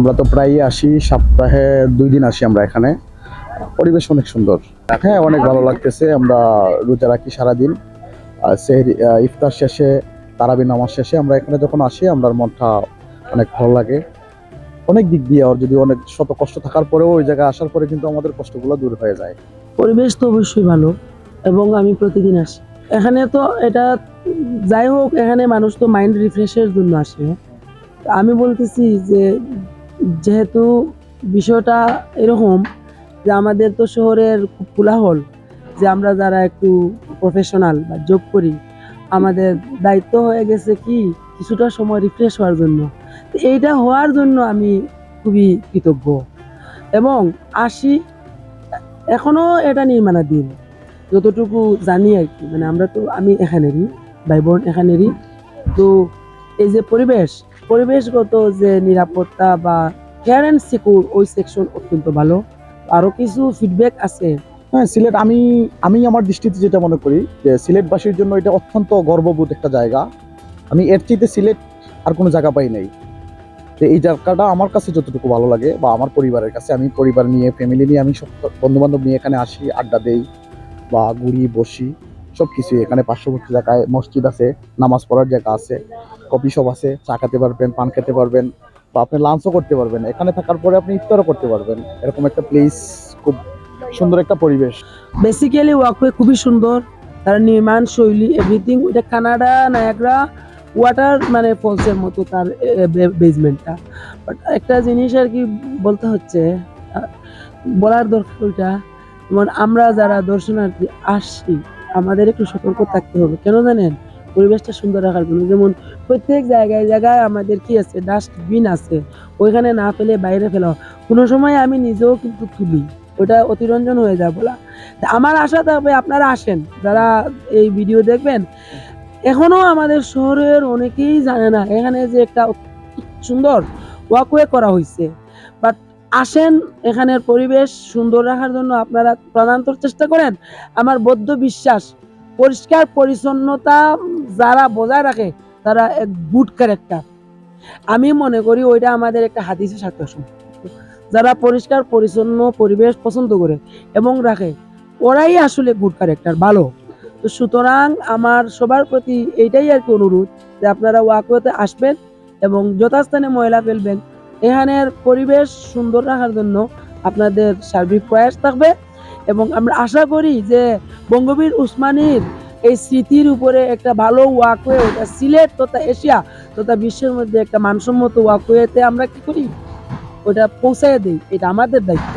আমরা তো প্রায়ই আসি, সপ্তাহে 2 দিন আসি আমরা এখানে। পরিবেশ অনেক সুন্দর, হ্যাঁ অনেক ভালো লাগতেছে। আমরা রোজা রাখি সারাদিন, সেহরি ইফতার শেষে, তারাবি নামাজ শেষে আমরা এখানে যখন আসি আমরা মনটা অনেক ভালো লাগে। অনেক দিক দিয়ে আর যদি অনেক শত কষ্ট থাকার পরেও ওই জায়গায় আসার পরে কিন্তু আমাদের কষ্টগুলো দূর হয়ে যায়। পরিবেশ তো অবশ্যই ভালো এবং আমি প্রতিদিন আসি এখানে। তো এটা যাই হোক, এখানে মানুষ তো মাইন্ড রিফ্রেশের জন্য আসে। আমি বলতেছি যে যেহেতু বিষয়টা এরকম যে আমাদের তো শহরের খুব কোলাহল, যে আমরা যারা একটু প্রফেশনাল বা জব করি, আমাদের দায়িত্ব হয়ে গেছে কি কিছুটা সময় রিফ্রেশ হওয়ার জন্য। তো এইটা হওয়ার জন্য আমি খুবই কৃতজ্ঞ এবং আসি। এখনো এটা নির্মাণাধীন যতটুকু জানি আর কি, মানে আমরা তো আমি এখানেরই, ভাই বোন এখানেরই। তো এই যে পরিবেশগত যে নিরাপত্তা বা কেয়ার অ্যান্ড সিকিউর, ওই সেকশন অত্যন্ত ভালো। আরো কিছু ফিডব্যাক আছে। হ্যাঁ, সিলেট আমি আমার দৃষ্টিতে যেটা মনে করি যে সিলেটবাসীর জন্য এটা অত্যন্ত গর্ববোধ একটা জায়গা। আমি এর চাইতে সিলেট আর কোনো জায়গা পাই নাই। তো এই জায়গাটা আমার কাছে যতটুকু ভালো লাগে বা আমার পরিবারের কাছে, আমি পরিবার নিয়ে, ফ্যামিলি নিয়ে, আমি সব বন্ধুবান্ধব নিয়ে এখানে আসি, আড্ডা দেই বা ঘুরি বসি, সব কিছু এখানে। পার্শ্ববর্তী জায়গায় মসজিদ আছে, নামাজ পড়ার জায়গা আছে, কফি শপ আছে, চা খেতে পারবেন, পান খেতে পারবেন, বা আপনি লাঞ্চও করতে পারবেন। এখানে থাকার পরে আপনি ইফতারও করতে পারবেন। এরকম একটা প্লেস, খুব সুন্দর একটা পরিবেশ। বেসিক্যালি ওয়াকওয়ে খুবই সুন্দর, তার নির্মাণ শৈলী এভরিথিং। এটা কানাডা নায়াগ্রা ওয়াটার মানে ফলসের মতো তার বেসমেন্টটা। বাট একটা জিনিস আর কি বলতে হচ্ছে, বলার দরকার ওইটা, যেমন আমরা যারা দর্শনার্থী আসছি আমাদের একটু সতর্ক থাকতে হবে। কেন জানেন? পরিবেশটা সুন্দর রাখার জন্য। যেমন প্রত্যেক জায়গায় জায়গায় আমাদের কি আছে, ডাস্টবিন আছে, ওইখানে না ফেলে বাইরে ফেলা। কোনো সময় আমি নিজেও কিন্তু তুলি, ওটা অতিরঞ্জন হয়ে যায় বলা। আমার আশা থাকবে আপনারা আসেন, যারা এই ভিডিও দেখবেন। এখনো আমাদের শহরের অনেকেই জানে না এখানে যে একটা সুন্দর ওয়াকওয়ে করা হয়েছে। বাট আসেন, এখানের পরিবেশ সুন্দর রাখার জন্য আপনারা প্রাণান্তর চেষ্টা করেন। আমার বদ্ধ বিশ্বাস, পরিষ্কার পরিচ্ছন্নতা যারা বজায় রাখে তারা এক গুড ক্যারেক্টার। আমি মনে করি ওইটা আমাদের একটা হাদিসের সাথে সম্পর্ক। যারা পরিষ্কার পরিচ্ছন্ন পরিবেশ পছন্দ করে এবং রাখে, ওরাই আসলে গুড ক্যারেক্টার, ভালো। তো সুতরাং আমার সবার প্রতি এইটাই আর কি অনুরোধ যে আপনারা ওয়াকওয়েতে আসবেন এবং যথাস্থানে ময়লা ফেলবেন। এখানের পরিবেশ সুন্দর রাখার জন্য আপনাদের সার্বিক প্রয়াস থাকবে এবং আমরা আশা করি যে বঙ্গবীর উসমানীর এই স্মৃতির উপরে একটা ভালো ওয়াকওয়ে, ওটা সিলেট তথা এশিয়া তথা বিশ্বের মধ্যে একটা মানসম্মত ওয়াকওয়েতে আমরা কি করি, ওটা পৌঁছায় দিই। এটা আমাদের দায়িত্ব।